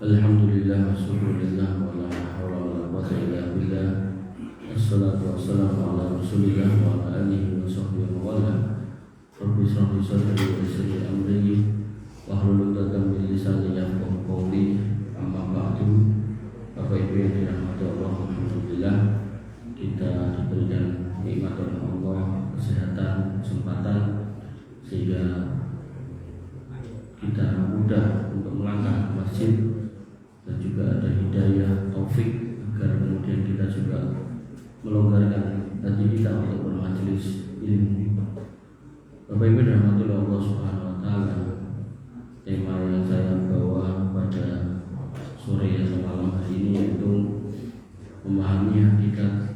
Alhamdulillah wa syukurillah wa la hawla wa la quwwata illa billah. Assalatu wassalamu ala rasulillah wa ala alihi wa sahbihi wa wala. Rabbi shrah li sadri wa yassir li amri wahlul 'uqdatam min lisani yafqahu qawli. Amma ba'du. Bapak Ibu yang dirahmati Allah, alhamdulillah kita diberikan nikmat oleh Allah, kesehatan, kesempatan sehingga kita mudah untuk melangkah ke masjid dan juga ada hidayah taufik agar kemudian kita juga melonggarkan hati kita untuk bermajelis ilmu. Bapak Ibu dirahmati Allah Subhanahu wa taala, tema yang saya bawa pada sore atau malam hari ini yaitu memahami hakikat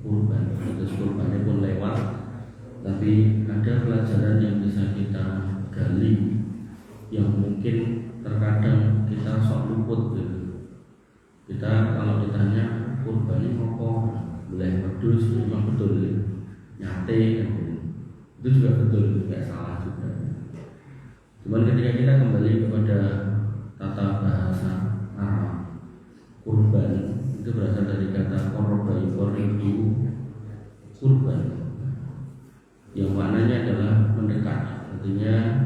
kurban. Terus kurbannya pun lewat, tapi ada pelajaran yang bisa kita gali yang mungkin terkadang kita sok luput gitu. Kita kalau ditanya kurban ini apa, boleh pedus, memang betul nyate gitu. Itu juga betul, tidak salah juga. Cuman ketika kita kembali kepada tata bahasa Arab, kurban itu berasal dari kata qurba yuqribu kurban, yang maknanya adalah mendekat. Artinya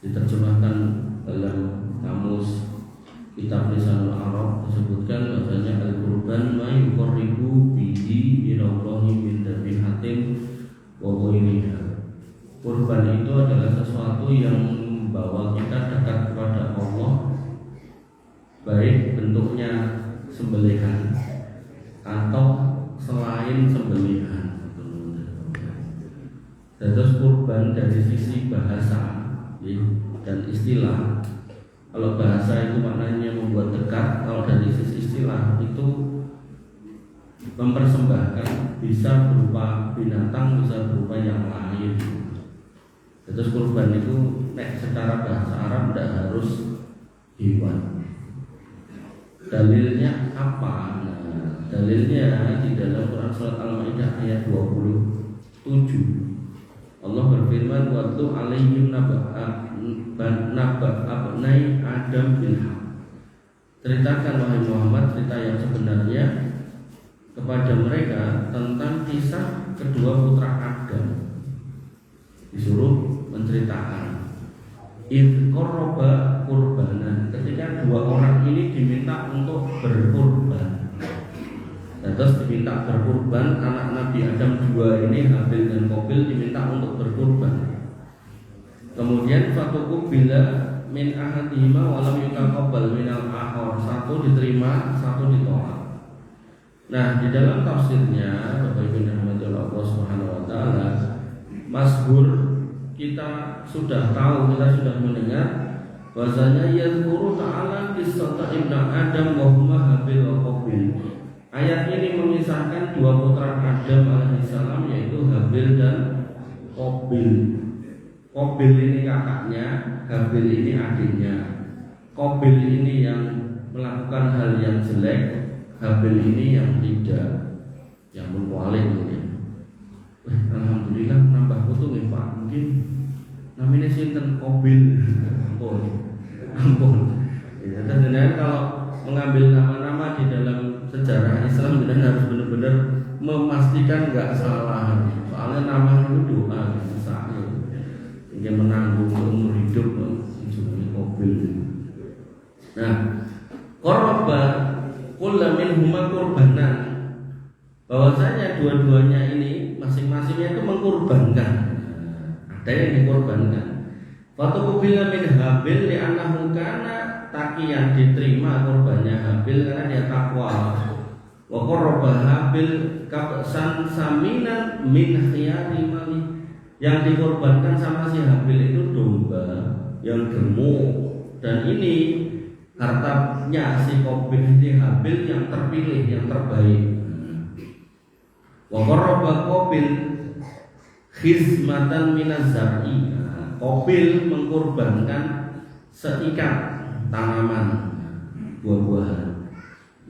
diterjemahkan dalam kamus kitab Lisanul Arab disebutkan bahasanya al-qurban ma yuqribu bihi ilallahi min dhabihatin wa ghairiha. Kurban itu adalah sesuatu yang membawa kita dekat kepada Allah, baik bentuknya sembelihan atau selain sembelihan. Terus kurban dari sisi bahasa dan istilah, kalau bahasa itu maknanya membuat dekat, kalau dari sisi istilah itu mempersembahkan, bisa berupa binatang, bisa berupa yang lain. Terus kurban itu secara bahasa Arab tidak harus hewan. Dalilnya apa? Nah, dalilnya di dalam Quran surat Al-Maidah ayat 27. Allah berfirman, "Watlu alaihim naba abnai Adam bil haq." Ceritakan wahai Muhammad cerita yang sebenarnya kepada mereka tentang kisah kedua putra Adam. Disuruh menceritakan id qarraba qurbanan, ketika dua orang ini diminta untuk berkurban. Terus diminta berkurban, anak Nabi Adam dua ini, Habil dan Qabil, diminta untuk berkurban. Kemudian fatuku bila min ahadihima walam yutaqabbal minal akhar, satu diterima, satu ditolak. Nah, di dalam tafsirnya Bapak Ibu yang dirahmati Allah Subhanahu wa taala, mazhur kita sudah tahu, kita sudah mendengar bahwasanya yadhkuru ta'ala qissata ibnu Adam wa huma Habil wa Qabil. Ayat ini mengisahkan dua putra Adam alaihissalam, yaitu Habil dan Qabil. Qabil ini kakaknya, Habil ini adiknya. Qabil ini yang melakukan hal yang jelek, Habil ini yang tidak, yang berpaling mungkin. Alhamdulillah nambah foto nih Pak, mungkin namanya sinten Qabil. Ampun. Ya, dan kalau mengambil nama-nama di dalam sejarah Islam kita harus benar-benar memastikan nggak salah. Soalnya nama itu doa, misalnya ingin menanggung umur hidup sebagai Qabil. Nah, qarraba kullu minhuma qurbanan, bahwasanya dua-duanya ini masing-masingnya itu mengkurbankan. Ada yang dikorbankan. Fatu bila min Habil li annahu kana taqiyan, diterima korbannya Habil karena dia takwa. Wa qarraba Habil kabsan saminan min khiyari mali, yang dikorbankan sama si Habil itu domba yang gemuk, dan ini hartanya si Qabil, si Habil yang terpilih, yang terbaik. Wa qarraba Qabil khizmatan minaz zar'i, Qabil mengkorbankan seikat tanaman buah-buahan.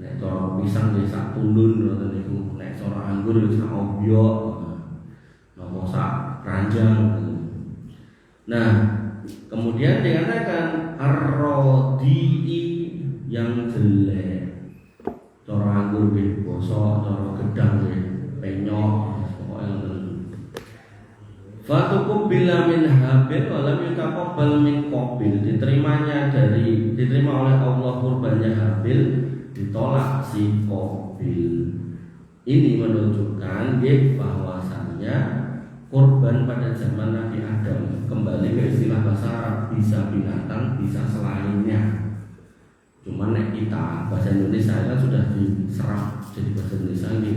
Nek cara pisang ya sak tundun ngoten niku, nek cara anggur ya sak obyok, napa sak ranjang. Nah, kemudian dikatakan ar-radi'i yang jelek. Cara anggur nggih bosok, cara gedang nggih penyok, pokoke fatukum bila min habil walam yutaqabbal min qabil. Diterima oleh Allah kurbannya Habil, ditolak si Qabil. Ini menunjukkan bahwasannya kurban pada zaman Nabi Adam, kembali ke istilah bahasa Arab, bisa binatang, bisa selainnya. Cuman kita bahasa Indonesia kan sudah diserap jadi bahasa Indonesia ini.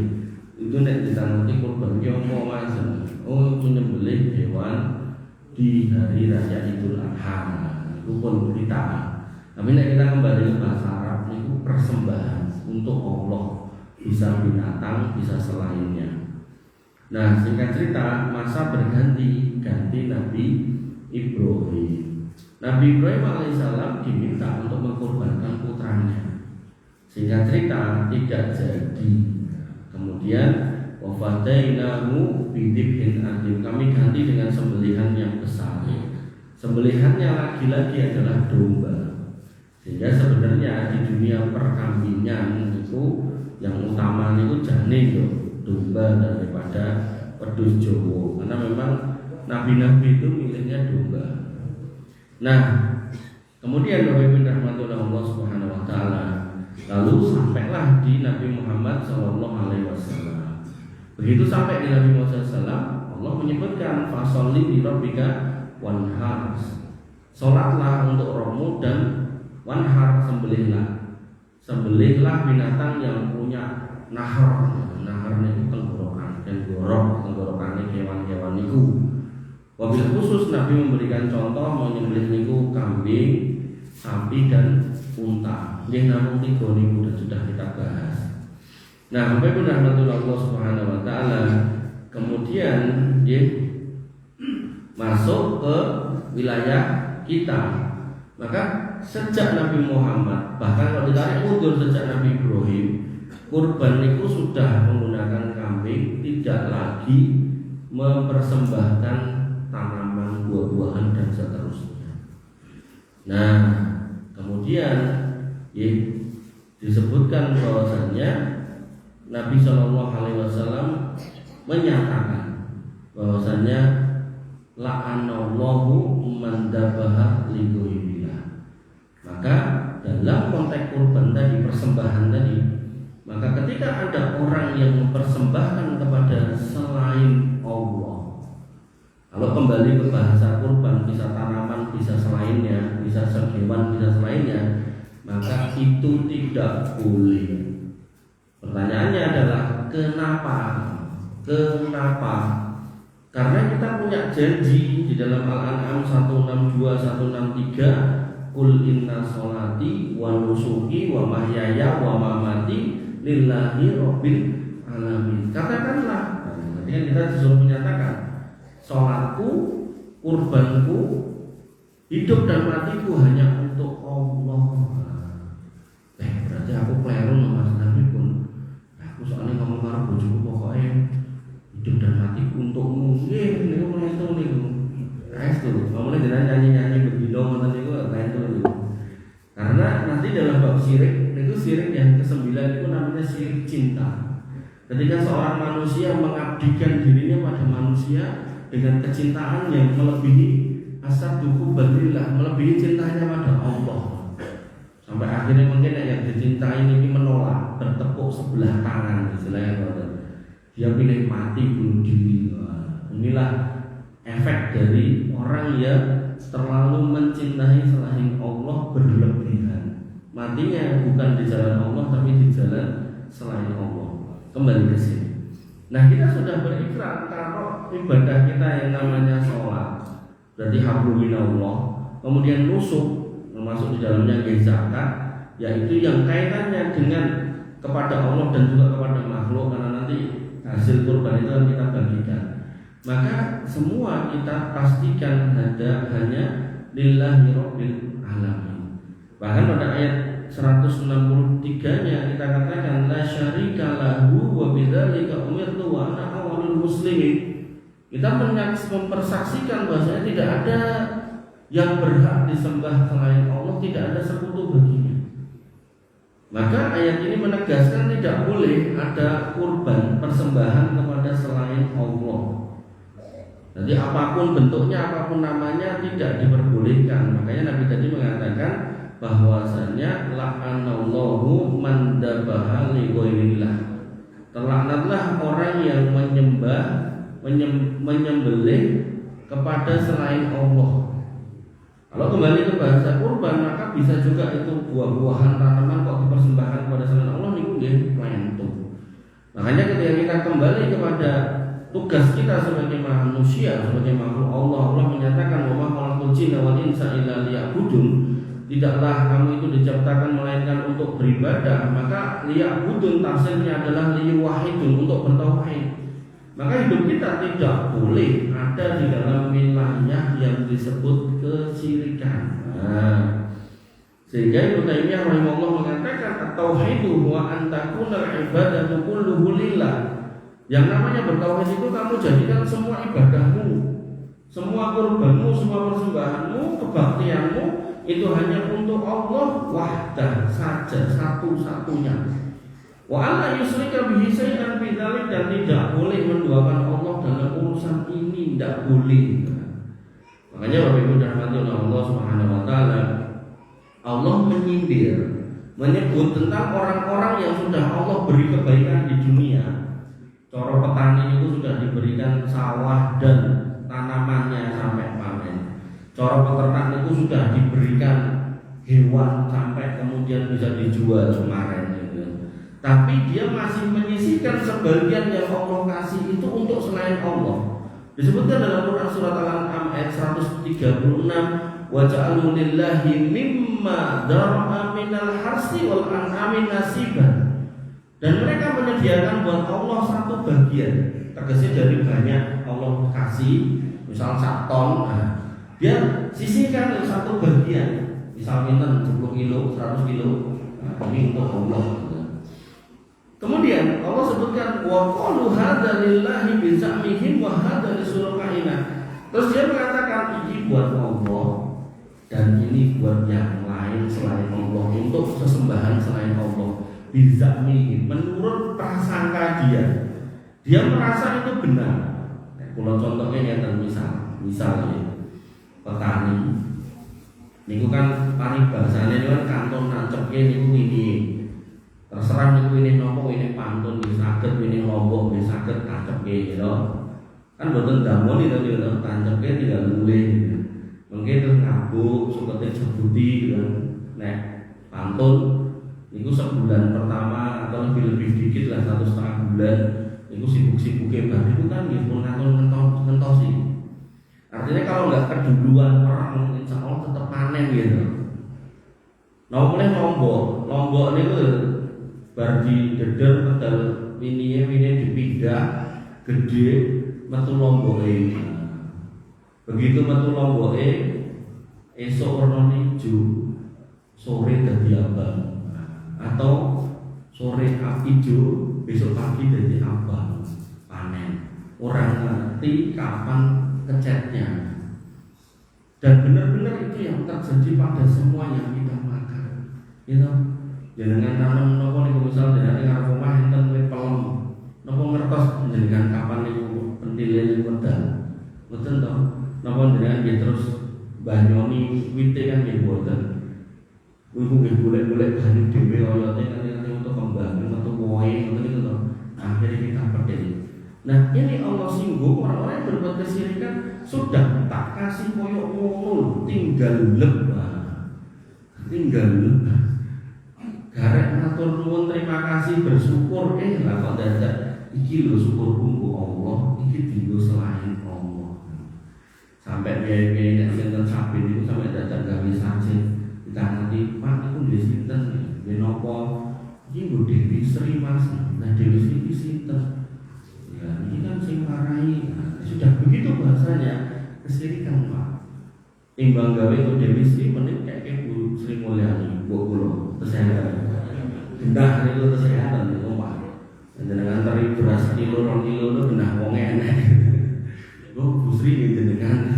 Itu ditangani kurban apa Mas? Oh, itu nyembelih hewan di hari raya Idul Adha. Itu pun kita. Tapi kita kembali ke bahasa Arab, itu persembahan untuk Allah, bisa binatang, bisa selainnya. Nah, singkat cerita, masa ganti Nabi Ibrahim. Nabi Ibrahim alaihissalam diminta untuk mengkorbankan putranya. Singkat cerita, tidak jadi. Kemudian wafadainahu bidibhin adim, kami ganti dengan sembelihan yang besar. Sembelihannya lagi-lagi adalah domba. Sehingga sebenarnya di dunia perkambingan itu yang utama itu jane domba daripada wedhus Jawa, karena memang nabi-nabi itu miliknya domba. Nah, kemudian Bapak Ibu rahmatullah Allah Subhanahu wa taala, lalu sampailah di Nabi Muhammad sallallahu alaihi wasallam. Begitu sampai di Nabi Muhammad sallallahu, Allah menyebutkan fasholli li rabbika wanhar. Salatlah untuk Rabbmu dan wanhar, sembelihlah binatang yang punya nahar. Naharnya itu tenggorokan dan tenggorokannya hewan-hewan itu. Wabil khusus Nabi memberikan contoh menyembelih niku kambing, sapi dan unta. Ini namun 3 niku dan sudah kita bahas. Nah, Bapak Ibu rahmatullah Allah Subhanahu wa taala, kemudian masuk ke wilayah kita. Maka sejak Nabi Muhammad, bahkan kalau ditarik mundur sejak Nabi Ibrahim, kurban itu sudah menggunakan kambing, tidak lagi mempersembahkan tanaman, buah-buahan dan seterusnya. Nah, kemudian disebutkan bahwasannya Nabi Shallallahu Alaihi Wasallam menyatakan bahwasannya la'anallahu man dabaha li ghairillah. Maka dalam konteks kurban tadi, persembahan tadi, maka ketika ada orang yang mempersembahkan kepada selain Allah, kalau kembali ke bahasa kurban, bisa tanaman, bisa selainnya, bisa hewan, bisa selainnya, maka itu tidak boleh. Pertanyaannya adalah kenapa? Karena kita punya janji di dalam Al-An'am 162, 163, Qul inna sholati wa nusuki wa mahyaya wa mamati lillahi rabbil alamin. Katakanlah, ketika kita disuruh menyatakan sholatku, kurbanku, hidup dan matiku hanya untuk Allah. Berarti aku keliru Mas Nabi pun. Aku soalnya ngomong karo bojoku pokoknya hidup dan matiku untukmu. Niku menentu niku. Restu, ngomongnya jangan nyanyi-nyanyi begitu ngoten niku restu niku. Karena nanti dalam bab syirik, itu syirik yang ke-9 itu namanya syirik cinta. Ketika seorang manusia mengabdikan dirinya pada manusia dengan kecintaan yang melebihi asaduhu badrillah, melebihi cintanya pada Allah. Sampai akhirnya mungkin yang dicintai ini menolak, bertepuk sebelah tangan istilahnya. Dia pilih mati bunuh diri. Inilah efek dari orang yang terlalu mencintai selain Allah berlebihan. Matinya bukan di jalan Allah tapi di jalan selain Allah. Kembali ke sini. Nah, kita sudah berikrar kalau ibadah kita yang namanya sholat, berarti hablumillah, kemudian nusuk, termasuk di dalamnya zakat, yaitu yang kaitannya dengan kepada Allah dan juga kepada makhluk, karena nanti hasil kurban itu akan kita bagikan. Maka semua kita pastikan hanya lillahi rabbil alamin. Bahkan pada ayat 163-nya kita katakan la syarika lahu wa bidzalika umirtu wa ana awwalul muslimin. Kita mempersaksikan bahwasanya tidak ada yang berhak disembah selain Allah, tidak ada sekutu baginya. Maka ayat ini menegaskan tidak boleh ada kurban persembahan kepada selain Allah. Jadi apapun bentuknya, apapun namanya tidak diperbolehkan. Makanya Nabi tadi mengatakan bahwasanya la'anallahu man dabaha li ghairillah. Terlaknatlah orang yang menyembelih kepada selain Allah. Kalau kembali ke bahasa kurban, maka bisa juga itu buah-buahan tanaman kok dipersembahkan kepada selain Allah niku nggih plentu. Makanya ketika kita kembali kepada tugas kita sebagai manusia, sebagai makhluk Allah, Allah menyatakan wa ma khalaqul jinna wal insa illa liya'budun. Tidaklah kamu itu diciptakan melainkan untuk beribadah. Maka liya'budun tafsirnya adalah liyuwahidun, untuk bertauhid. Maka hidup kita tidak boleh ada di dalam wilayah yang disebut kesyirikan. Sehingga Ibnu Taimiyah rahimahullah mengatakan at-tauhidu wa an takuna al-ibadatu kulluhu lillah. Yang namanya bertauhid itu kamu jadikan semua ibadahmu, semua kurbanmu, semua persembahanmu, kebaktianmu itu hanya untuk Allah wahdah saja, satu-satunya. Wa alla yusyrika bihi syai'an fi dzalik, dan tidak boleh menduakan Allah dalam urusan ini, tidak boleh. Makanya Bapak Ibu dirahmati oleh Allah Subhanahu wa taala, Allah menyindir, menyebut tentang orang-orang yang sudah Allah beri kebaikan di dunia. Cara petani itu sudah diberikan sawah dan tanamannya sampai panen. Cara peternak itu sudah diberikan hewan sampai kemudian bisa dijual kemarin. Tapi dia masih menyisihkan sebagian yang Allah kasih itu untuk selain Allah. Disebutkan dalam Quran surat Al-An'am ayat 136, wa ja'alu lillahi mimma dara'a minal harsi wal an'ami nasiban. Dan mereka menyediakan buat Allah satu bagian, tergesnya dari banyak Allah kasih, misal 1 ton, dia sisihkan satu bagian, misal 10 kilo, 100 kilo, ini untuk Allah. Kemudian Allah sebutkan wa qalu hadza lillahi bi za'mihim wa hadza lisurakaina. Terus dia mengatakan ini buat Allah dan ini buat yang lain selain Allah, untuk sesembahan selain Allah. Bi za'mihim, menurut prasangka dia merasa itu benar. Kalau contohnya ya misalnya petani niku kan paribasane kan kanton nancepke niku ini. Terserah niku ini nopo, ini pantun, ini saged, ini lombok, ini saged tancapke gitu. Kan boten damoni to gitu, tancapke tinggal mulih. Mungkin terus ngabuk, sukete jebuti gitu. Nek pantun niku sebulan pertama atau lebih dikit lah 1,5 bulan niku sibuk-sibuke bar niku kan nggih pun ngentosi. Artinya kalau enggak keduluan perang insyaallah tetap panen gitu. Nah, mulai lombok niku bar di deder pedal winiye dipindah gede metu lomboke. Begitu metu lomboke esok warnane ijo, sore dadi abang. Atau sore ijo, besok pagi dadi abang. Panen. Orang ngerti kapan kecetnya. Dan benar-benar itu yang terjadi pada semua yang kita makan. Gitu. Jenengan tanam nopo niku misal jenengan ngarep omah enten wit pelem. Nopo ngertos jenengan kapan niku pentile niku medal. Mboten to. Napa jenengan nggih terus banyoni wite kan nggih mboten. Niku nggih golek-golek banyu dhewe oyote nganti untuk kembang metu wohe ngoten niku to. Akhirnya kita petik. Nah, ini Allah singgung orang-orang yang berbuat kesyirikan sudah tak kasih koyok ngono, tinggal lebah. Garek matur nuwun terima kasih bersyukur lah kok dadak iki lho syukur kanggo Allah, iki dienggo selain Allah. Sampai piye-piye nek sinten sapi niku sampai dadak gawe sajen ditangani Pak niku nggih sinten nggih napa iki nggo Dewi Sri Mas. Nah Dewi Sri iki sinten? Ya ini kan sing marai. Sudah begitu bahasanya kesyirikan Pak. Timbang gawe kok Dewi Sri menit kayak Bu Sri Mulyani, Bu kula kesehatan. Gendah niku kesehatan niku Pak. Jenengan teri beras kilo 2 kilo itu gendah wong enek. Bu Sri jenengan.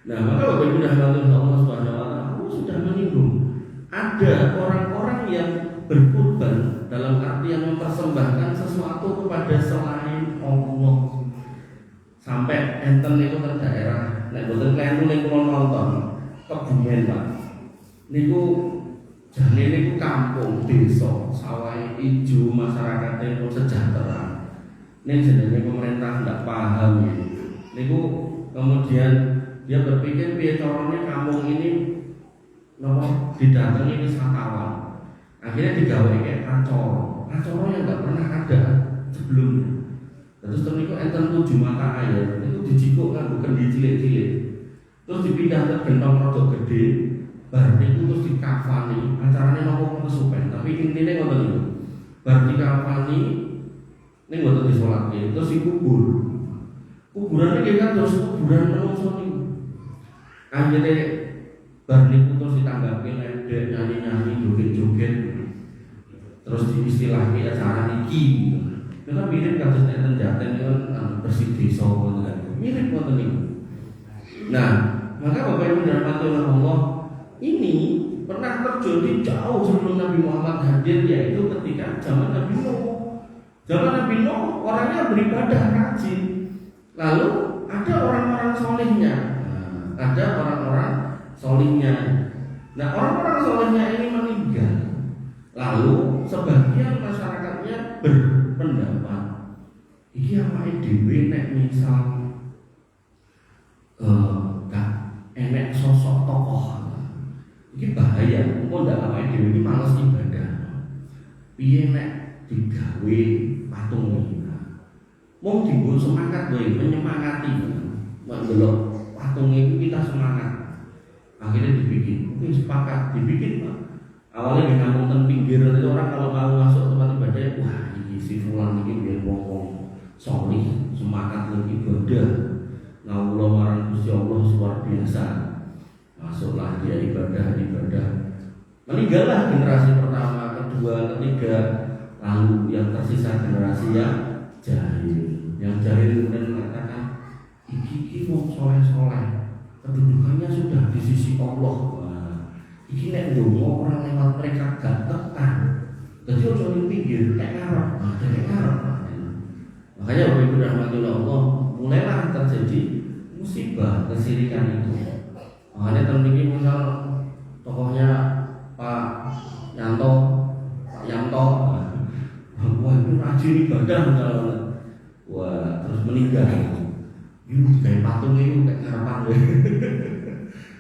Nah, maka Bapak Ibu dah Allah Subhanahu wa taala sudah menyinggung ada orang-orang yang berkurban dalam artian mempersembahkan sesuatu kepada selain Allah. Sampai enten niku teng daerah nek boten kleru niku nonton Kebumen Pak. Niku jane niku kampung desa sawah ijo masyarakatnya pun sejahtera. Ning jenenge pemerintah ndak paham niku kemudian dia berpikir piye caranya kampung ini nopo didatangi wisatawan. Akhirnya digawe kayak acara yang nggak pernah ada sebelumnya. Terus niku enten 7 mata air itu dijikuk kan bukan dicilik-cilik. Terus dipindah ke gentong rada gede, bar niku terus dikafani. Acarane nopo kesupen, tapi intine ngoten niku. Bar dikafani ning mboten disolatke, terus dikubur. Kuburan iki kan terus kuburan menungso niku. Akhire bar niku terus ditanggapi ledek nyanyi-nyanyi joget-joget. Terus diistilahke acara niki. Kita mirip kados enten Jaten kan bersih desa ngoten. Mirip ngoten niku. Nah, maka Bapak Ibu dirahmati oleh Allah, ini pernah terjadi jauh sebelum Nabi Muhammad hadir, yaitu ketika zaman Nabi Nuh. Zaman Nabi Nuh orangnya beribadah rajin. Lalu ada orang-orang solehnya. Ada orang-orang solehnya. Nah, orang-orang solehnya ini meninggal. Lalu sebagian masyarakatnya berpendapat, iki awake dhewe nek misal gak enek sosok tokoh, iki bahaya. Engko ndak awake dhewe iki males ibadah. Piye nek digawe patung iki? Mung dienggo semangat wae, menyemangati. Mek delok patung iki kita semangat. Akhirnya dibikin, mungkin sepakat dibikin Pak. Awalnya di kampung ten pinggir itu orang kalau mau masuk tempat ibadah, wah ini si fulan ini biar ngomong solih semangat lagi ibadah, ngawula marang Gusti Allah luar biasa. Masuklah dia ibadah. Meninggallah generasi pertama, kedua, ketiga, lalu yang tersisa generasi yang jahil. Yang jahil kemudian mengatakan, iki wong soleh, kedudukannya sudah di sisi Allah. Iki nek ndonga orang lewat mereka gak tekan. Dadi ojo ning pinggir, nek ngarep, nek ngarep. Makanya Bapak Ibu dirahmati Allah, mulailah terjadi musibah kesirikan itu. Makanya termiki misal tokohnya Pak Yanto, wah itu rajin ibadah misalnya, wah terus meninggal. Ini kayak patung itu kayak ngarepan.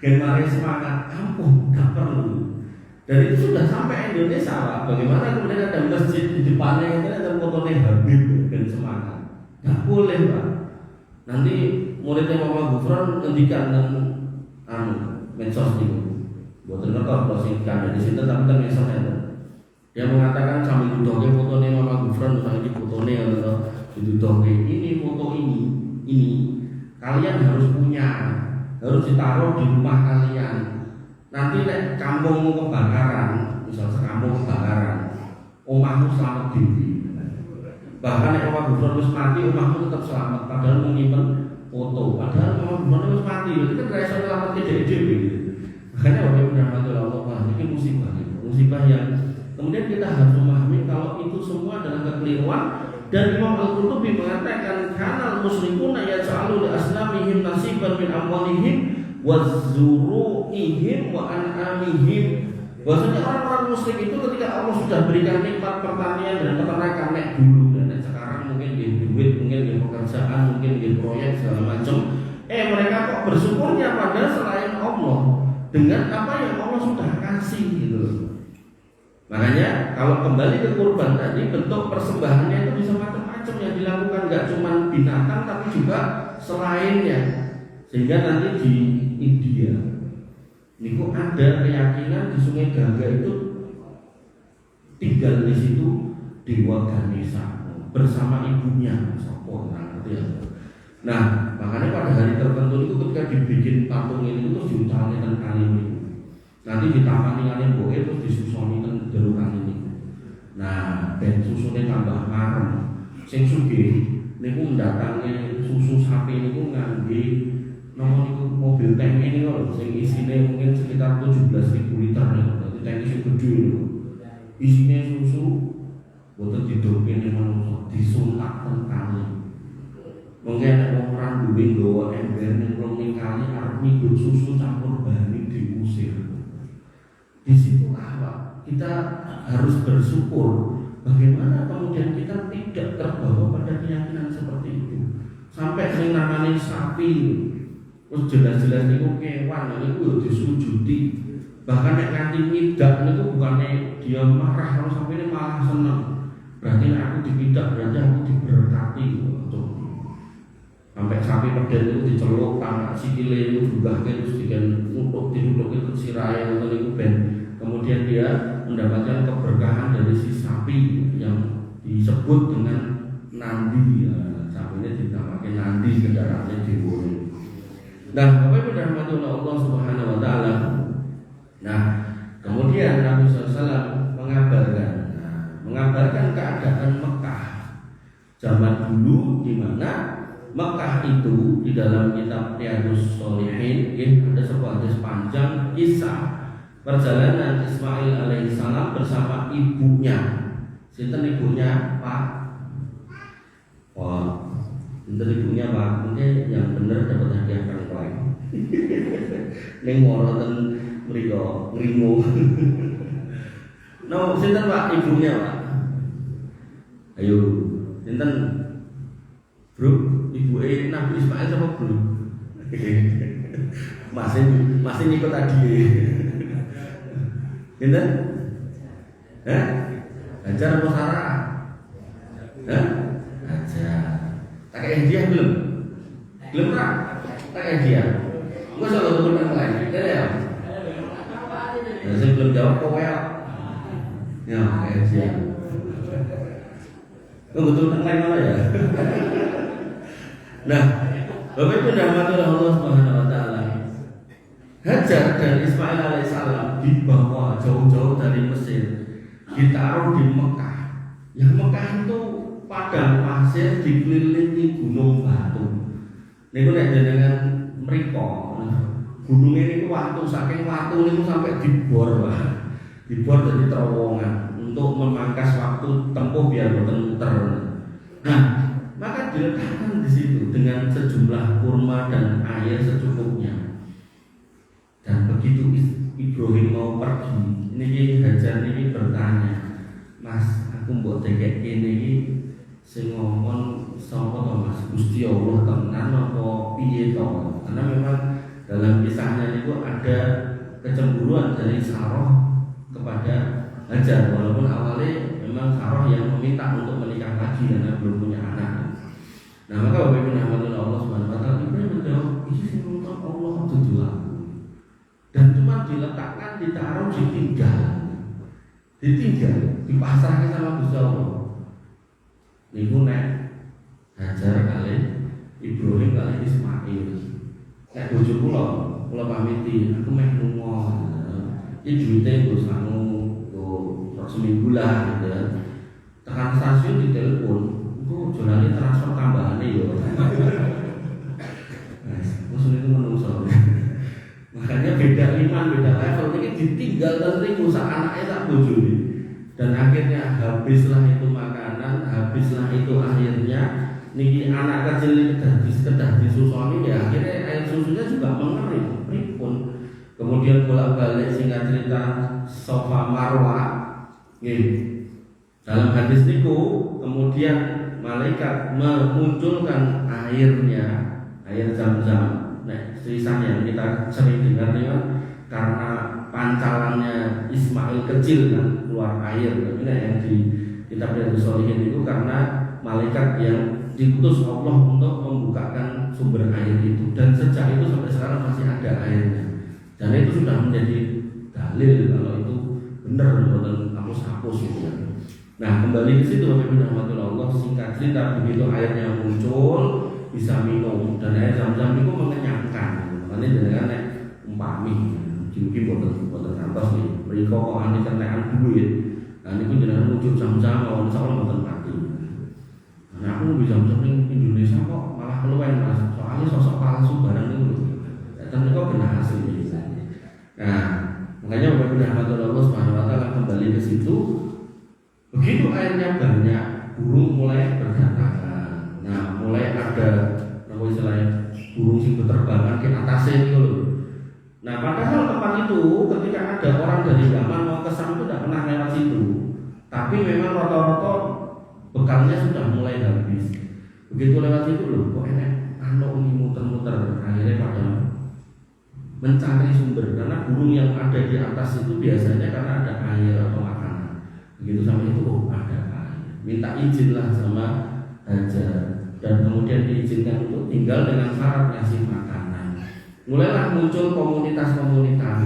Kemarin semangat, ampun, gak perlu. Dan itu sudah sampai Indonesia Pak. Bagaimana kemudian ada masjid di depannya itu ada fotonya Habib dan semangat. Gak boleh Pak. Nanti muridnya Mama Gufron ngendikan dan medsos itu. Buatan ngerti kalau singkat di sini tapi medsos itu. Dia mengatakan sambil duduknya fotonya Mama Gufron misalnya di fotonya atau duduknya ini foto ini kalian harus punya. Harus ditaruh di rumah kalian. Nanti nek kampung kebakaran, misal sekampung kebakaran, omahmu selamat diri. Bahkan nek omah Gufron wis mati, omahmu tetap selamat. Padahal menyimpan foto. Padahal omah Gufron wis mati, itu kan rasa selamat dhewe-dhewe. Makanya Bapak Ibu dirahmati Allah, ini musibah yang kemudian kita harus memahami kalau itu semua adalah kekeliruan. Dan Imam Al-Qurtubi mengatakan kanal musyrikuna yaj'alu li asnamihim nasiban min amwalihim wa zuru'ihim wa an'amihim. Bahwasanya orang-orang musyrik itu ketika Allah sudah berikan nikmat pertanian dan peternakan nek dulu dan sekarang mungkin di duit, mungkin di pekerjaan, mungkin di proyek segala macam. Mereka kok bersyukurnya pada selain Allah dengan apa yang Allah sudah kasih gitu. Makanya kalau kembali ke kurban tadi, bentuk persembahannya itu bisa macam-macam yang dilakukan, nggak cuma binatang tapi juga selainnya. Sehingga nanti di India itu ada keyakinan di Sungai Gangga itu tinggal di situ Dewa Ganesha bersama ibunya, Nah, makanya pada hari tertentu itu ketika dibikin patung ini terus diucapkan kali ini. Nanti ditapani kalian boleh terus disusoni ten darurat ini. Nah, ben susune tambah marem. Sing sugih niku mendatangi susu sapi niku ngangge nomor niku mobil tank ini kok sing isine mungkin sekitar 17.000 liter niku. Dadi tank sing gede niku. isinya susu, boten didopin yang menungso, disuntak tentang. Mungkin ada orang duwe nggawa ember ning rong kali arep ngidul susu campur bani diusir. Di situ apa? Kita harus bersyukur. Bagaimana kemudian kita tidak terbawa pada keyakinan seperti itu. Sampai sing namanya sapi, terus jelas-jelas niku kewan niku disujudi. Bahkan nek nganti ngidak niku bukannya dia marah kalau sampai ini malah senang. Berarti nek aku dipidak berarti aku diberkati. Sampai sapi pedel itu diceluk tangan sikile itu juga terus dinutuk itu sirahe atau niku ben kemudian dia mendapatkan keberkahan dari si sapi yang disebut dengan nandi. Sapi ini dinamakan nandi, kendaraannya diwuri. Nah, Bapak Ibu dirahmati oleh Allah Subhanahu Wa Taala. Nah, kemudian Nabi SAW mengabarkan keadaan Mekah zaman dulu, di mana Mekah itu di dalam kitab Riyadhus Shalihin ada sebuah hadis panjang kisah perjalanan Ismail alaihissalam bersama ibunya. Sinten ibunya, Pak? Wah, sinten ibunya, Pak? Mungkin yang benar dapat hadiah kaleng. Ning wonten mriko ngrimo. No, sinten Pak ibunya, Pak? Ayo, sinten? Bro, ibu Nabi Ismail sama bro? masih ngikut tadi. Gimana? Hajar apa Sarah? Hajar. Tak kayak hadiah belum? Belum tak? Tak kayak hadiah. Enggak salah turun yang lain. Ada ya? Nah, saya belum jawab kok ya. Ya, kayak hadiah. Betul yang lain mana ya? Nah, Bapak Ibu dirahmati oleh Allah Subhanahu Wa Taala. Hajar dan Ismail alaihissalam dibawa jauh-jauh dari Mesir, ditaruh di Mekah. Yang Mekah itu padang pasir dikelilingi gunung batu. Niku nek dengan mriko, gunungnya niku watu, saking watu niku sampai dibor, Pak. Dibor jadi terowongan untuk memangkas waktu tempuh biar boten muter. Nah, maka diletakkan di situ dengan sejumlah kurma dan air secukupnya. Dan begitu Ibrahim mau pergi, ini Hajar ini bertanya, Mas, aku mbok tekek kene iki sing ngomong sapa to Mas? Gusti Allah tenan apa piye to? Karena memang dalam kisahnya itu ada kecemburuan dari Sarah kepada Hajar, walaupun awalnya memang Sarah yang meminta untuk menikah lagi karena belum punya anak. Nah, maka Bapak Ibu dirahmati Allah Subhanahu Wa Taala, Ibrahim menjawab, ini sing nonton Allah tujuh aku. Dan cuma diletakkan, ditaruh, ditinggal, dipasrahkan sama Gusti Allah. Niku nek Hajar kali Ibrahim kali Ismail. Nek bojo kula pamiti, aku meh lunga. Iki duwite nggo sangu, nggo seminggu lah gitu ya. Tekan stasiun ditelepon, engko jolane transfer tambahane yo. Maksud itu menungso. Makanya beda iman, beda level ini ditinggal terus sak anaknya tak bojone. Dan akhirnya habislah itu makanan, habislah itu akhirnya niki anak kecil ini kedah disusoni ya akhirnya air susunya juga mengering, pripun. Kemudian bolak-balik singkat cerita Safa Marwa. Dalam hadis niku kemudian malaikat memunculkan airnya, air Zam-Zam. Nah, tulisan yang kita sering dengar nih kan, karena pancalannya Ismail kecil kan keluar air. Ini yang di kitab Riyadhus Shalihin itu karena malaikat yang diutus Allah untuk membukakan sumber air itu, dan sejak itu sampai sekarang masih ada airnya. Dan itu sudah menjadi dalil kalau itu benar bukan hapus-hapus gitu ya. Nah, kembali ke situ Bapak Ibu dirahmati Allah, singkat cerita begitu airnya muncul bisa minum, dan air Zam-Zam itu mengenyangkan. Makanya dengan nek umpami mungkin boten kantos nih, mriko kok ane kentekan duit. Nah niku jenengan wujud Zam-Zam mawon insyaallah boten mati. Nah aku bisa Zam-Zam ning Indonesia kok malah keluwen Mas. Soalnya sosok palsu barang niku lho. Dan niku benar asli. Nah, makanya Bapak Ibu dirahmati Allah Subhanahu Wa Taala kembali ke situ airnya banyak, burung mulai berdatangan. Nah, mulai ada apa istilahnya burung sing berterbangan ke atasnya itu loh. Nah, padahal tempat itu ketika ada orang dari Yaman mau ke Sam itu tidak pernah lewat situ. Tapi memang rata-rata bekalnya sudah mulai habis. Begitu lewat situ loh, kok enak anu ini muter-muter, akhirnya pada mencari sumber, karena burung yang ada di atas itu biasanya karena ada air atau makanan. Begitu sampai itu, oh ada air, minta izin lah sama Hajar, dan kemudian diizinkan untuk tinggal dengan syarat ngasih makanan. Mulailah muncul komunitas-komunitas,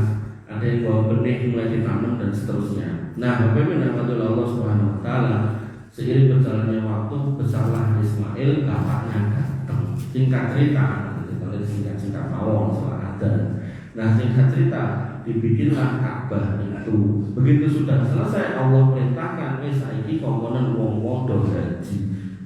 ada yang bawa benih mulai ditanam dan seterusnya. Nah, Bapak Ibu rahmatullah Allah Subhanahu Wa Taala, seiring berjalannya waktu besarlah Ismail, bapaknya datang. Singkat cerita, kalau singkat bawang soal ada. Nah, singkat cerita, dibikinlah Ka'bah itu. Begitu sudah selesai, Allah perintahkan, saiki komponen wong-wong do haji.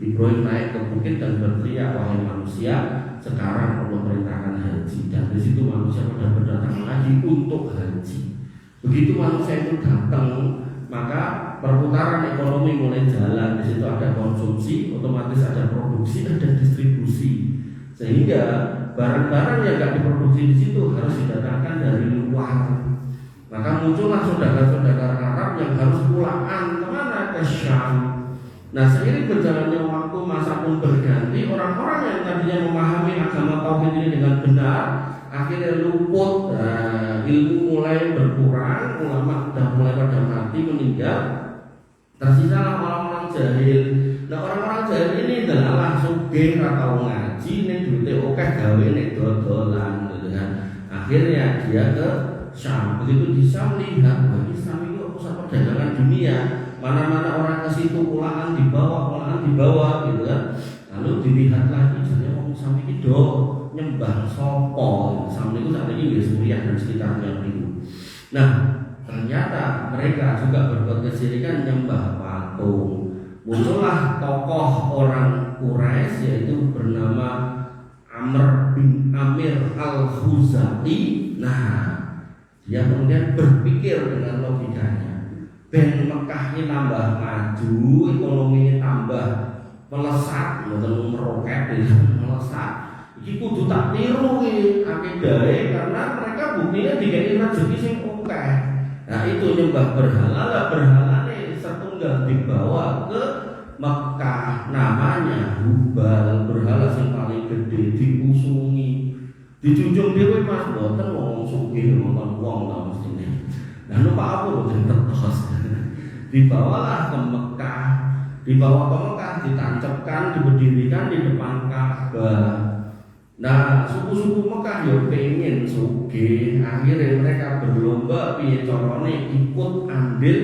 Ibrahim naik ke bukit dan berteriak, wahai manusia, sekarang Allah perintahkan haji. Dan di situ manusia pada berdatang lagi untuk haji. Begitu manusia itu datang, maka perputaran ekonomi mulai jalan. Di situ ada konsumsi, otomatis ada produksi, ada distribusi. Sehingga barang-barang yang tidak diproduksi di situ harus didatangkan dari luar. Maka muncullah saudara-saudara Arab yang harus pulaan kemana? Ke Syam. Nah, seiring berjalannya waktu, masa pun berganti. Orang-orang yang tadinya memahami agama tauhid ini dengan benar, akhirnya luput. Ilmu mulai berkurang, ulama sudah mulai pada mati meninggal. Tersisalah orang-orang jahil. Nah, orang-orang jahil ini adalah sugih atau ngaji nih duitnya oke gawe nih dodolan gitu kan. Akhirnya dia ke Syam. Begitu di Syam lihat, wah Islam itu pusat perdagangan dunia. Mana-mana orang ke situ pulaan dibawa gitu kan. Lalu dilihat lagi, misalnya orang Syam ini do nyembah sopo. Syam itu saat ini di Suriah dan sekitarnya itu. Nah, ternyata mereka juga berbuat kesyirikan nyembah patung. Muncullah tokoh orang Quraisy yaitu bernama Amr bin Amir al-Khuzai. Nah, dia kemudian berpikir dengan logikanya, ben Mekah ini tambah maju, ekonominya tambah melesat, bukan meroket, melesat. Iki kudu tak tiru akidahe karena mereka buktinya dikai rezeki sing akeh. Nah, itu nyembah berhala nih setunggal dibawa ke Mekah, namanya Hubal, berhala yang paling gede, diusungi, dijunjung dhewe Mas, boten wong sugih wonten wong ta mestine. Lah numpak apa boten tertos. Dibawalah ke Mekah, ditancapkan, diberdirikan di depan Ka'bah. Nah, suku-suku Mekah yo pengen sugih, akhirnya mereka berlomba piye carane ikut andil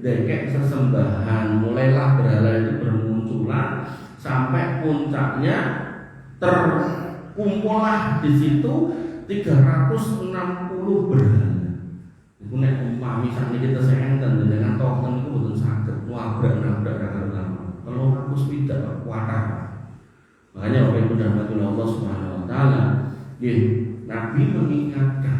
dekek sesembahan. Mulailah berhala itu bermunculan sampai puncaknya terkumpullah di situ 360 berhala. Iku nek umpami sakniki kita senten dengan token itu mboten saged nabrak karo kalau aku swidak kuat. Makanya Bapak Ibu dan Allah Subhanahu Wa Taala, Nabi mengingatkan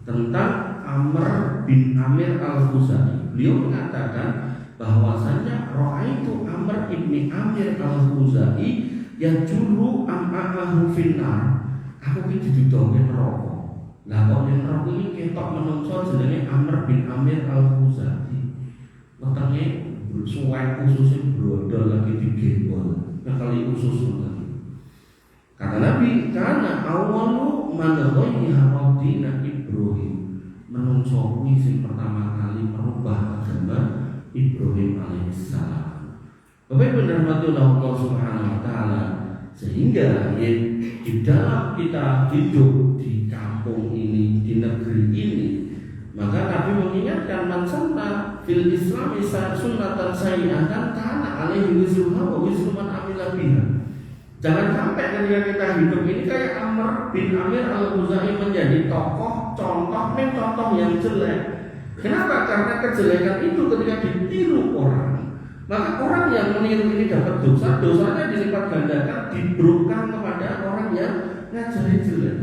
tentang Amr bin Amir al-Khuzai. Beliau mengatakan bahwasanya ra'aitu Amr bin Amir al-Khuzai yajuru am'amahu finnar. Aku ki dididonge neraka. Lah kok ning neraka iki ketok menungso jenenge Amr bin Amir al-Khuzai. Wetenge suwek ususé brodol lagi digembol. Kali usus lagi. Kata Nabi, karena awalu managoi hawadina Ibrahim, menungso kuwi sing pertama kali merubah agama Ibrahim alaihissalam. Bapak Ibu rahmatullah Allah Subhanahu Wa Taala, sehingga di dalam kita hidup di kampung ini, di negeri ini, maka Nabi mengingatkan man sanna fil Islami sunnatan sayyi'atan kana alaihi wizruha wa wizru man amila biha. Jangan sampai ketika kita hidup ini kayak Amr bin Amir al-Khuzai menjadi tokoh contoh yang jelek. Kenapa? Karena kejelekan itu ketika ditiru orang, maka orang yang meniru ini dapat dosa, dosanya dilipat gandakan, diberikan kepada orang yang ngajari jelek.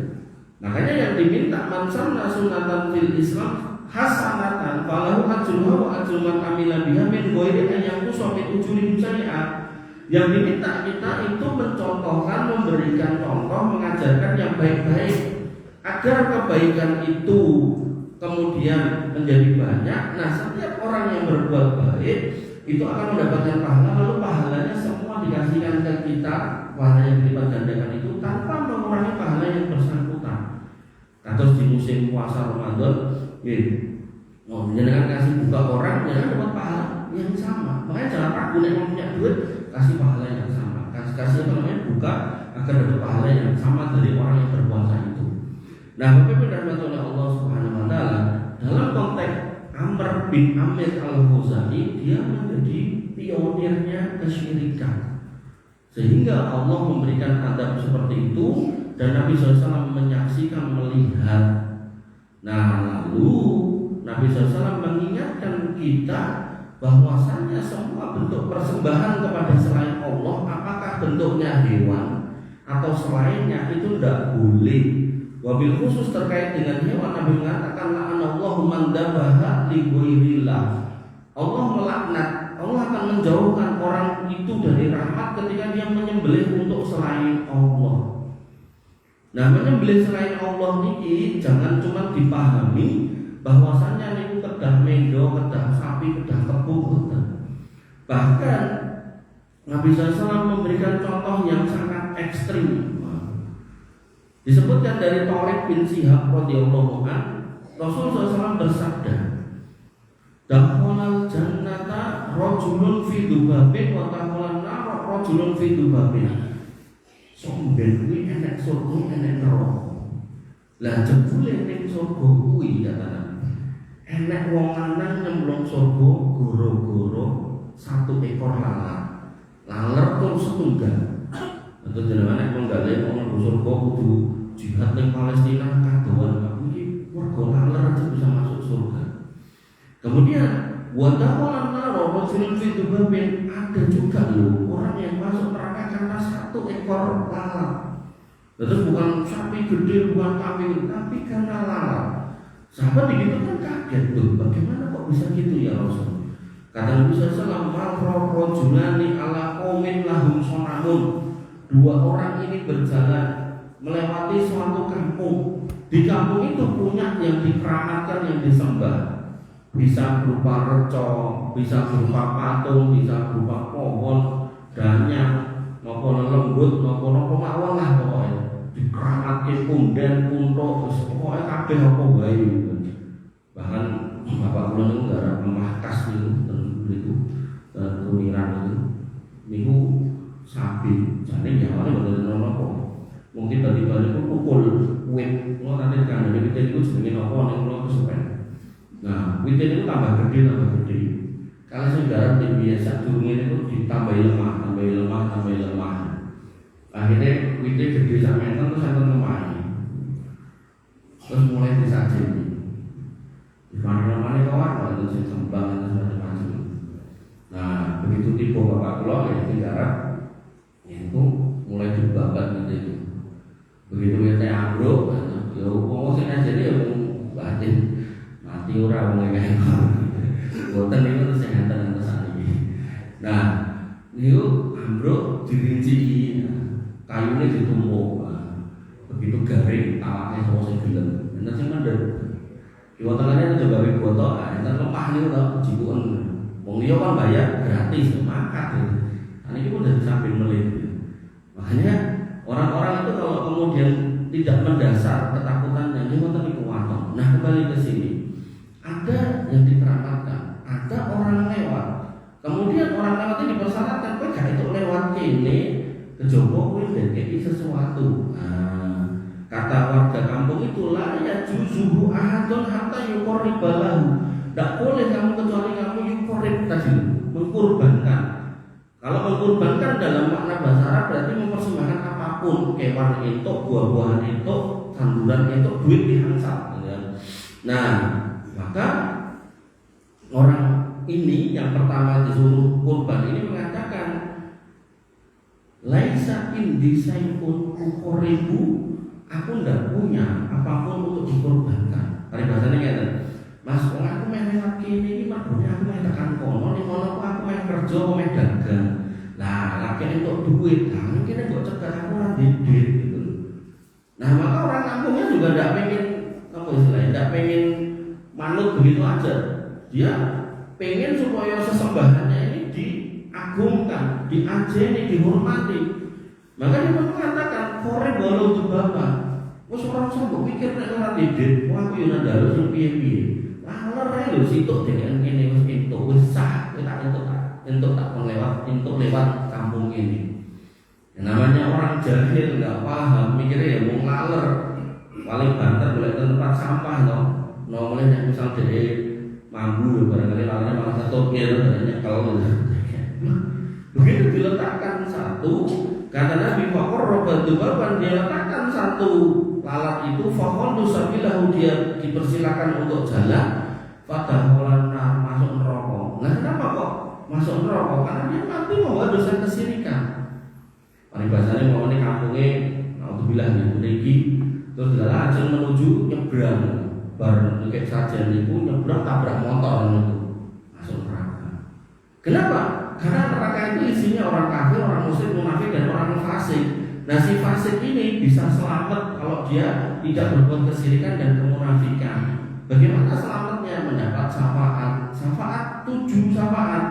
Makanya yang diminta man sanna sunnatan fil Islam hasanatan falahu ajru ajruha wa ajru man amila biha min ghairi an yanqusa min ujurihim syai'a. Yang diminta kita itu mencontohkan, memberikan contoh, mengajarkan yang baik-baik agar kebaikan itu kemudian menjadi banyak. Nah, setiap orang yang berbuat baik itu akan mendapatkan pahala, lalu pahalanya semua dikasihkan ke kita, pahala yang dilipat gandakan itu tanpa mengurangi pahala yang bersangkutan. Terus di musim puasa Ramadan, jangan kasih buka orang, jangan dapat pahala yang sama. Makanya jangan ragu yang punya duit, kasih pahala yang sama. Kasih apa namanya, buka agar dapat pahala yang sama dari orang yang berpuasa itu. Nah, Bapak Ibu rahmatullahi Allah Subhanahu wa taala, dalam konteks Amr bin Amir al-Ghazali, dia menjadi pionirnya kesyirikan. Sehingga Allah memberikan adab seperti itu dan Nabi SAW menyaksikan, melihat. Nah, lalu Nabi SAW mengingatkan kita bahwasanya semua bentuk persembahan kepada selain Allah, apakah bentuknya hewan atau selainnya, itu tidak boleh. Wabil khusus terkait dengan hewan, Nabi mengatakan la'anallahu man dabaha li ghairillah. Allah melaknat, Allah akan menjauhkan orang itu dari rahmat ketika dia menyembelih untuk selain Allah. Nah, menyembelih selain Allah ini jangan cuma dipahami bahwasanya niku kedah mendo, kedah sapi, kedah kebo. Bahkan Nabi SAW memberikan contoh yang sangat ekstrim. Disebutkan dari Tariq bin Shihab radhiyallahu anhu, Rasulullah SAW bersabda, "Dakhalal jannata rajulun fi dubabin wa dakhalan nar rajulun fi dubabin." Somben kuwi enek surga enek neraka. Lah jebule ning surga kuwi katanya, enek wong lanang nyemplung surga goro-goro satu ekor lalat. Laler tur setunggal. Untuk jenengan menggali wong surga kudu jihad ning Palestina kadoan aku iki mergo laler aja bisa masuk surga. Kemudian wadaqalan naro rajulun fi dubabin, ada juga loh orang yang masuk neraka karena satu ekor lalat. Terus bukan sapi gede, bukan kambing, tapi karena lalat. Sahabat begitu kan kaget tuh, bagaimana kok bisa gitu ya Rasul? Kata Nabi SAW, "Marrajulani ala qaumin lahum sonamun." Dua orang ini berjalan melewati suatu kampung. Di kampung itu punya yang dikeramatkan, yang disembah. Bisa berupa reco, bisa berupa patung, bisa berupa pohon, danyak, maupun lembut, maupun apa mawon lah pokoknya. Dikeramatkan punden, kuntuk, pokoknya kabeh apa wae. Bahkan bapak kula niku garap lemah kas niku kuniran niku sapi, jane ya ora mboten ono apa. Mungkin tiba-tiba niku pukul wit, kula nanti kandhane wit niku jenenge napa ning kula kesuwen. Nah, wit niku tambah gede. Kalau sing garap biasa durunge niku ditambahi lemah. Akhirnya witnya gede sampai terus enten lemah. Terus mulai disajeni. Di mana-mana kawan kalau sing sembang dan macam-macam. Nah, begitu tiba bapak kula ya garap itu mulai dibabat gitu. Begitu kita ambruk, ya wong sing ajeni ya wong batin mati ora wong kaya boten niku terus sing enten sakniki. Nah, niku ambruk dirinci, kayune ditumpuk. Begitu garing awake sapa sing gelem. Enten sing mendhet. Kiwa tengane itu gawe botok, enten lemah niku to jikuken. Wong liya kan bayar gratis, makat. Ini pun dari samping melit. Makanya orang-orang itu kalau kemudian tidak mendasar ketakutannya, dia ngoten niku waton. Nah, kembali ke sini. Ada yang dikeramatkan, ada orang lewat. Kemudian orang lewat ini dipersyaratkan, kowe gak itu lewat kene, kejaba kowe ndekeki sesuatu. Nah, kata warga kampung itu la ya juzuhu ahadun hatta yuqarribalahu. Tidak boleh kamu kecuali kamu yuqarrib tadi, mengkurbankan. Kalau mengkurbankan dalam makna bahasa Arab berarti mempersembahkan apapun, kewan itu, buah-buahan itu, tanduran itu, duit dihangsap. Nah, maka orang ini yang pertama disuruh kurban ini mengatakan, laisa indi sayyun ukuribu, aku tidak punya apapun untuk dikurbankan. Tadi bahasanya kata, Mas, aku main lewat kini ini mah kerja apa dagang. Nah, laki untuk duit, nah mungkin kok cegah aku ora duit gitu. Nah, maka orang kampungnya juga tidak pengen apa istilahnya, tidak pengen manut begitu aja. Dia pengen supaya sesembahannya ini diagungkan, diajeni, dihormati. Maka dia mengatakan, "Korek walau tu bapak." Wes orang sambung pikir nek ora didik, wah aku yo ndak harus piye-piye. Lah ora lho situk dengan kene wis entuk wis sah, kita entuk tak lewat kampung ini. Yang namanya orang jahil enggak paham, mikirnya ya mau ngaler. Paling banter golek tempat sampah toh. Nomornya nek misal dhewe mambu ya barangkali lalane malah satu kilo banyak kalau begitu diletakkan satu, kata Nabi Fakor Robatul Baban, dia letakkan satu lalat itu fakon tusabilahu, dia dipersilakan untuk jalan pada holana masuk neraka. Nah kenapa kok masuk neraka? Karena dia nanti membawa dosa kesirikan. Paribasane mau ini kampungnya alhamdulillah niki terus dalam ajeng menuju nyebrang bareng kayak saja niku nyebrang tabrak motor itu masuk neraka. Kenapa? Karena neraka itu isinya orang kafir, orang musyrik, munafik dan orang fasik. Nah si fasik ini bisa selamat kalau dia tidak berbuat kesirikan dan kemunafikan. Bagaimana selamatnya? Mendapat syafaat. Syafaat 7 syafaat.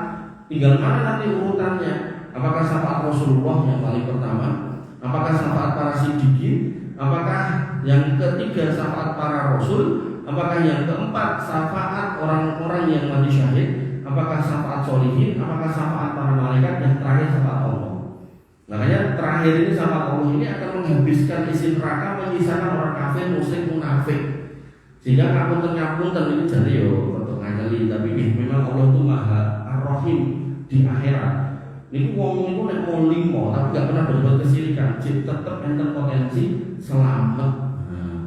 Tinggal mana nanti urutannya? Apakah syafaat Rasulullah yang paling pertama? Apakah syafaat para siddiqin? Apakah yang ketiga syafaat para rasul? Apakah yang keempat syafaat orang-orang yang mati syahid? Apakah syafaat solihin? Apakah syafaat para malaikat? Yang terakhir syafaat Allah. Makanya terakhir ini syafaat Allah ini akan menghabiskan isi neraka, menyisakan orang kafir, musyrik, munafik. Sehingga ngapunten ini jadi untuk ngajali, tapi memang Allah itu Maha Ar-Rahim di akhirat. Ini wong itu nek mau limo tapi gak pernah berbuat kesirikan, tetap enten potensi selamat.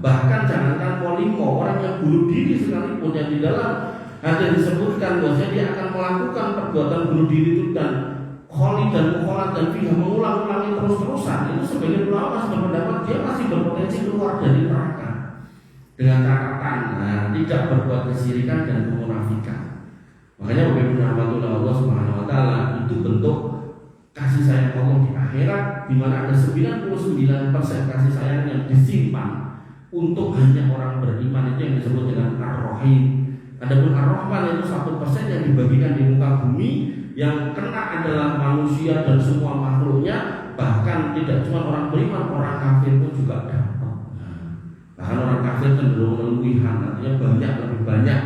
Bahkan jangankan mau limo, orang yang bunuh diri sekalipun yang di dalam ada disebutkan bahwa dia akan melakukan perbuatan bunuh diri itu dan kholi dan mukholat dan fiha, mengulang-ulangi terus-terusan. Itu sebagian ulama masih berpendapat dia masih berpotensi keluar dari neraka dengan catatan tidak berbuat kesirikan dan kemunafikan. Makanya Bapak rahmatullah Allah Subhanahu wa taala itu bentuk kasih sayang Allah di akhirat, di mana ada 99% kasih sayang yang disimpan untuk hanya orang beriman, itu yang disebut dengan Ar-Rahim. Adapun Ar-Rahman itu 1% yang dibagikan di muka bumi, yang kena adalah manusia dan semua makhluknya, bahkan tidak cuma orang beriman, orang kafir pun juga dapat. Bahkan orang kafir cenderung melebihan, artinya banyak, lebih banyak.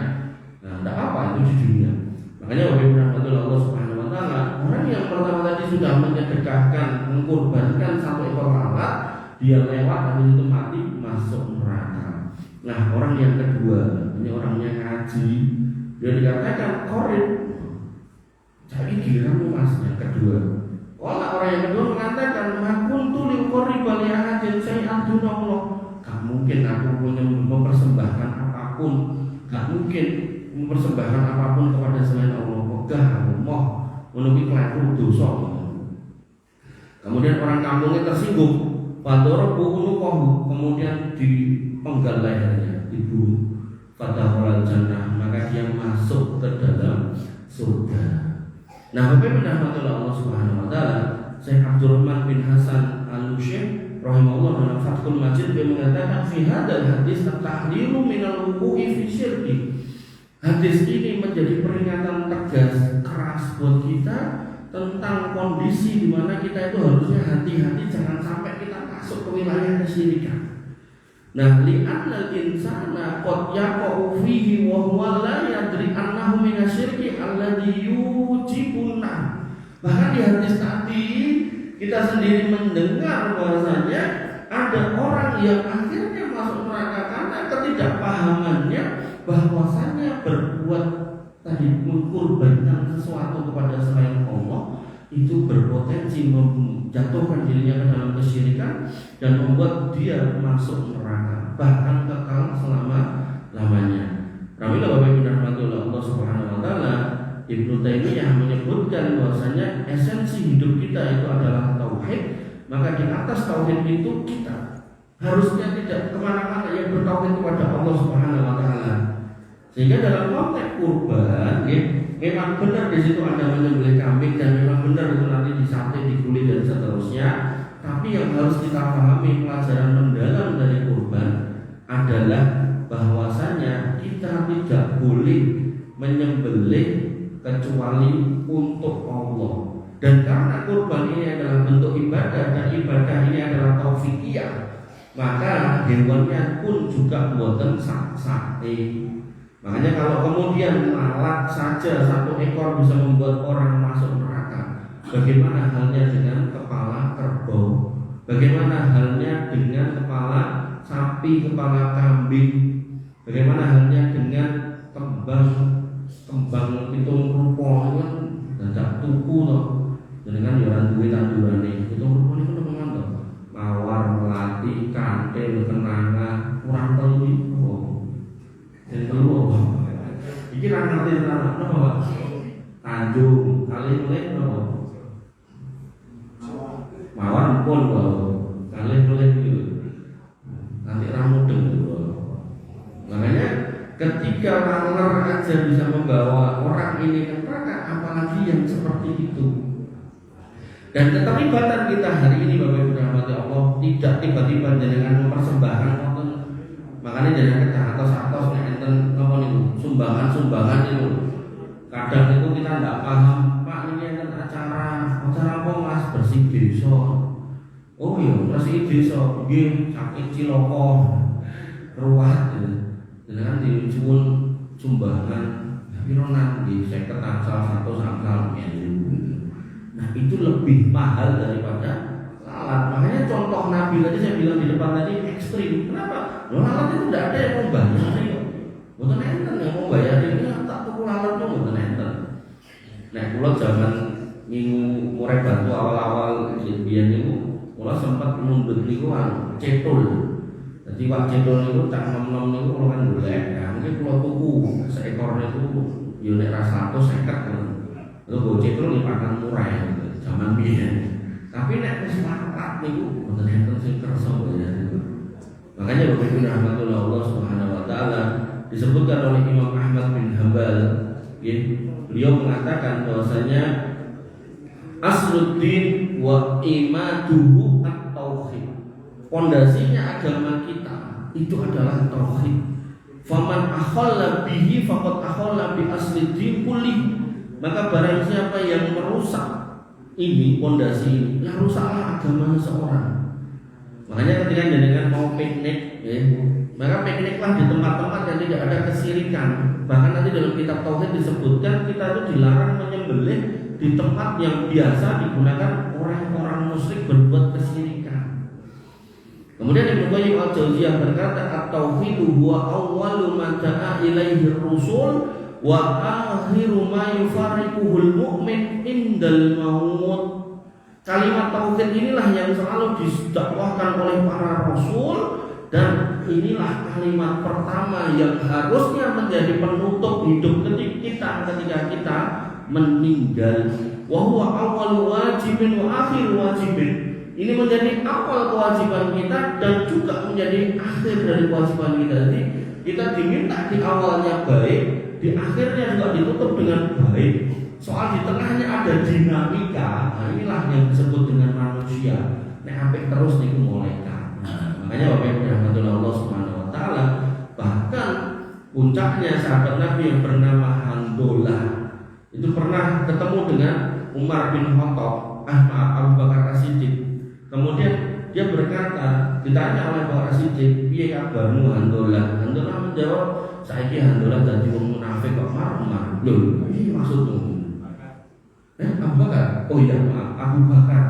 Nah, tidak apa itu di dunia. Makanya wabillahi Allah Subhanahu wa taala, orang yang pertama tadi sudah menyedekahkan, mengorbankan satu ekor lalat, dia lewat habis itu mati masuk neraka. Nah, orang yang kedua, ini orangnya ngaji, dia dikatakan korin. Jadi giliranmu mas yang kedua. Orang yang kedua mengatakan makun tuli kori baliahan dan saya Allah. Gak mungkin aku punya mempersembahkan apapun, gak mungkin mempersembahkan apapun kepada selain Allah. Gak aku mau menuhi kelaku dosa. Kemudian orang kampungnya tersinggung. Fadorobu unukohu, kemudian dipenggal lehernya, dibunuh. Fadahulal jannah, maka dia masuk ke dalam surga. Nah, Bapak rahmatullah Allah Subhanahu wa taala, Syekh Abdurrahman bin Hasan Al-Musyib rahimahullah dalam Fathul Majid dia mengatakan fi hadzal hadis at-tahlilu minal wuqu'i fi syirki. Hadis ini menjadi peringatan tegas keras buat kita tentang kondisi di mana kita itu harusnya hati-hati jangan sampai kita masuk ke wilayah kesyirikan. Nah, li'anna al-insana qad yaqa'u fihi wa huwa la yadri annahu min asy-syirki alladhi yujibun nar. Bahkan di hadis tadi kita sendiri mendengar bahwasanya ada orang yang akhirnya masuk neraka karena ketidakpahamannya bahwasanya berbuat tadi mengkorbankan sesuatu kepada selain Allah itu berpotensi menjatuhkan dirinya ke dalam kesyirikan dan membuat dia masuk neraka bahkan kekal selama-lamanya. Alhamdulillah Bapak Ibu rahmatullah Allah Subhanahu wa taala, Ibnu Taimiyah menyebutkan bahwasanya esensi hidup kita itu adalah tauhid, maka di atas tauhid itu kita harusnya tidak kemana-mana yang bertauhid kepada Allah Subhanahu wa taala. Sehingga dalam konteks kurban, ya, memang benar di situ ada menyembelih kambing dan memang benar itu nanti disate, dikulit dan seterusnya. Tapi yang harus kita pahami pelajaran mendalam dari kurban adalah bahwasanya kita tidak boleh menyembelih kecuali untuk Allah. Dan karena kurban ini adalah bentuk ibadah dan ibadah ini adalah taufikiyah, maka hewannya pun juga buatan sate. Makanya kalau kemudian lalat saja satu ekor bisa membuat orang masuk neraka, bagaimana halnya dengan kepala kerbau? Bagaimana halnya dengan kepala sapi, kepala kambing? Bagaimana halnya dengan kembang pitung rupa kan dadak tuku toh. Dengan orang duit tandurane pitung rupa niku napa mantep. Mawar, melati, kantil, kenanga, kurang telu iku. Dan telu iki ra ngerti tenan napa Pak? Tanjung, kali mulai napa? Mawar pun kali mulai itu. Nanti ra mudeng. Makanya ketika laler aja bisa membawa orang ini ke neraka, apalagi yang seperti itu. Dan keterlibatan kita hari ini Bapak Ibu rahmati Allah tidak tiba-tiba dengan mempersembahkan wonten. Makanya dengan atos-atos enten napa niku sumbangan itu. Kadang itu kita tidak paham, Pak ini enten acara apa Mas bersih desa. Oh iya, bersih desa nggih sakit ciloko ruwat dengan dijual sumbangan pironan di 50 angsal 100 angsal. Nah itu lebih mahal daripada lalat. Makanya contoh Nabi tadi saya bilang di depan tadi ekstrim. Kenapa? Loh, lalat itu tidak ada yang mau bayar. Bukan enten yang mau bayar ini tak tuku lalat itu bukan enten. Nah kalau zaman minggu murai batu awal-awal biyen niku kula sempat mundut niku cetul. Jadi wak cetul niku tak nom-nom niku kula kan golek. Nah mungkin kula tuku seekor niku yo nek ra 150 kan. Lalu go cetul di pakan murai zaman biyen. Tapi nek wis mantap niku mboten enten sing kersa bayar. Makanya Bapak Ibu rahmatullah Allah Subhanahu wa taala disebutkan oleh Imam Ahmad bin Hanbal, beliau mengatakan bahwasanya asluddin wa imaduhu at-tauhid. Pondasinya agama kita itu adalah tauhid. Faman akhalla bihi faqad akhalla bi asliddin kulli. Maka barang siapa yang merusak ini pondasi ini, ya rusaklah agama seseorang. Makanya ketika jenengan mau piknik, maka pikniklah di tempat-tempat yang tidak ada kesirikan. Bahkan nanti dalam kitab tauhid disebutkan kita itu dilarang menyembelih di tempat yang biasa digunakan orang-orang musyrik berbuat kesirikan. Kemudian Ibnu Qayyim al-Jauziyah berkata, at-tauhidu huwa awwalu ma da'a ilaihi ar-rusul wa akhiru ma yufarriquhul mu'min indal maut. Kalimat tauhid inilah yang selalu didakwahkan oleh para rasul dan inilah kalimat pertama yang harusnya menjadi penutup hidup kita ketika kita meninggal. Wa huwa awwalu wajibin wa akhiru wajibin. Ini menjadi awal kewajiban kita dan juga menjadi akhir dari kewajiban kita. Jadi kita diminta di awalnya baik, di akhirnya juga ditutup dengan baik. Soal di tengahnya ada dinamika. Nah inilah yang disebut dengan manusia. Nek apik terus niku malaikat. Makanya Bapak Ibu rahmatullah Allah Subhanahu wa taala, bahkan puncaknya sahabat Nabi yang bernama Handolah itu pernah ketemu dengan Umar bin Khattab, Abu Bakar As-Siddiq. Kemudian dia berkata, ditanya oleh Bakar As-Siddiq, "Piye kabarmu Handolah?" Handolah menjawab, "Saiki Handolah dadi wong munafik kok marah." Lho, iki maksudmu? Abu Bakar? Oh iya maaf, Abu Bakar.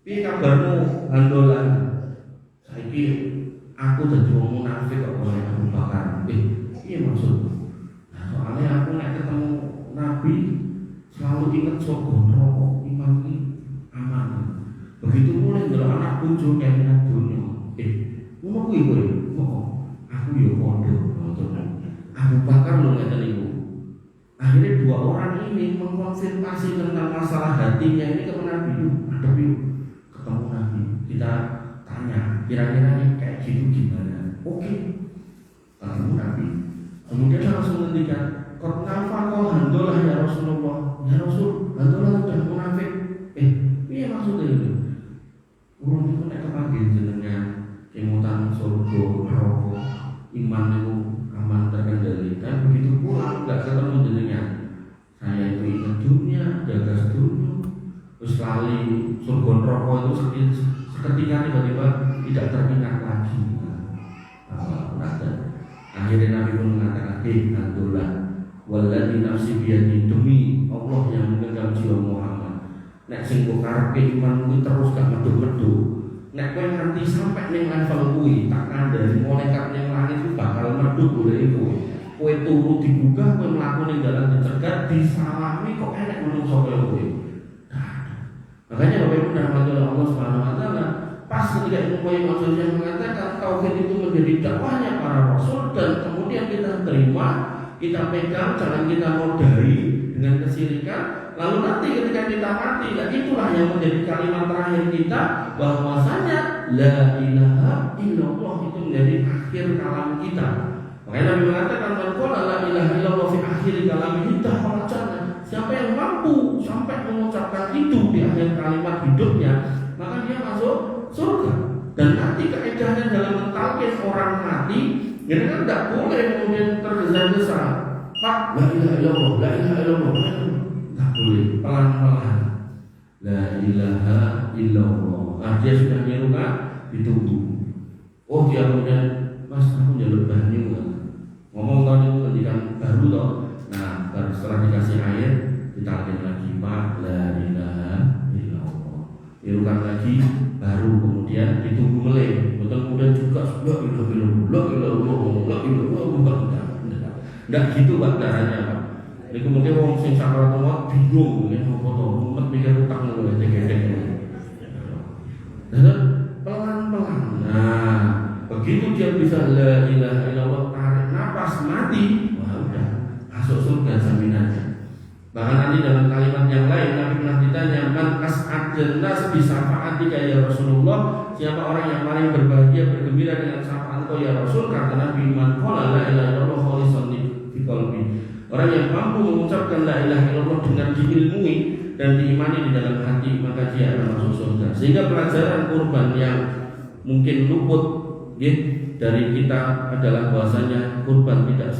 Piye kabarmu Handolah? Saiki aku dadi wong munafik kok oleh Abu Bakar. Iya maksudmu? Nah, soalnya aku nek ketemu Nabi selalu ingat surga neraka iman iki aman. Begitu mulai ndelok anak bojo kelingan dunya. Ngono kuwi kowe. Aku yo pondok. Abu Bakar lho ngeten niku. Akhirnya dua orang ini mengkonfirmasi tentang masalah hatinya ini ke Nabi. Ada yuk ketemu Nabi. Kita tanya kira-kira kayak gitu gimana? Oke. Ketemu Nabi. Kemudian dia langsung menghentikan, "Qad nafaqo handolah ya Rasulullah." Ya Rasul, handolah sudah munafik. Iya maksudnya itu. Urun itu nek kepanggil jenengan kemutan surga neraka iman itu aman terkendali. Dan begitu pulang enggak ketemu jenengan. Saya itu ingat dunia, jaga dunia. Terus lali surga neraka itu seketika tiba-tiba tidak teringat lagi. Akhirnya Nabi pun mengatakan, "Alhamdulillah, walladzi nafsi biyadihi, demi Allah yang memegang jiwa Muhammad. Nek sing kok karepe iman kuwi terus gak medhot-medhot. Nek kowe nganti sampai ning level kuwi, tak kandhani malaikat ning langit ku bakal medhot oleh kowe. Kowe turu digugah, kowe mlaku ning dalan dicegat, disalami kok enek menungso kaya kowe." Makanya Bapak Ibu rahmati Allah Subhanahu wa taala, pas ketika Imam Qayyim al-Jauziyah mengatakan tauhid itu menjadi dakwahnya para rasul dan kemudian kita terima, kita pegang, jangan kita modari dengan kesyirikan. Lalu nanti ketika kita mati, dan itulah yang menjadi kalimat terakhir kita, bahwasanya la ilaha illallah itu menjadi akhir kalam kita. Makanya Nabi mengatakan, "Man qala la ilaha illallah fi akhir kalamihi dakhala jannah." Siapa yang mampu sampai mengucapkan itu di akhir kalimat hidupnya, maka dia masuk surga. Dan nanti kaedahnya dalam mentalkin orang mati, ini kan tidak boleh kemudian tergesa-gesa. "Pak, la ilaha illallah, la ilaha illallah." Tidak boleh, pelan-pelan. La ilaha illallah. Dia sudah nyeru kan? Ditunggu. Oh dia kemudian, "Mas, aku jalur banyu kan?" Ngomong tahun itu pendidikan baru toh. Nah, baru setelah dikasih air, ditalkin lagi, "Pak, la ilaha illallah." Nyerukan lagi, baru kemudian ditunggu meleh. Betul kemudian juga la ilaha illallah. Enggak gitu Pak caranya Pak. Ini kemudian wong sing sakaratul maut bingung ya apa to, umat mikir utang ngono gede-gede. Dan pelan-pelan. Nah, begitu dia bisa la ilaha illallah, tarik nafas, mati, wah udah masuk surga jaminannya. Bahkan nanti dalam kalimat yang lain Nabi pernah ditanya, "Man as'adun nas bi syafa'atika ya Rasulullah?" Siapa orang yang paling berbahagia, bergembira dengan syafaat engkau ya Rasul? Kata Nabi, "Man qala la ilaha illallah khalisan fi qalbi." Orang yang mampu mengucapkan la ilaha illallah dengan diilmui dan diimani di dalam hati, maka dia akan masuk surga. Sehingga pelajaran kurban yang mungkin luput dari kita adalah bahwasanya kurban tidak